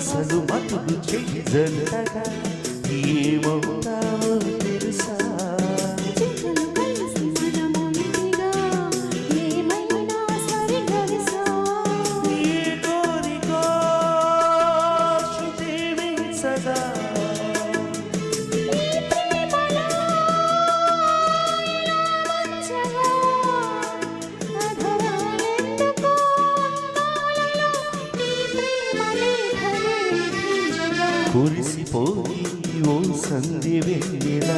అసలు మతులు చెయ్యజంటగా ఏమవుతావో తెలుసా జతలు కలిసి మనముంటిగా ఏమైనా సరి గలిసా ఏ కోరికో శృతి మించగా ఈ ప్రేమలో ఇలా మంచగా అధరాలెందుకో అందాలలో నీ ప్రేమ లేఖలే లిఖించగా కురిసిపోయి ఓ సంధి వెళ్ళిరా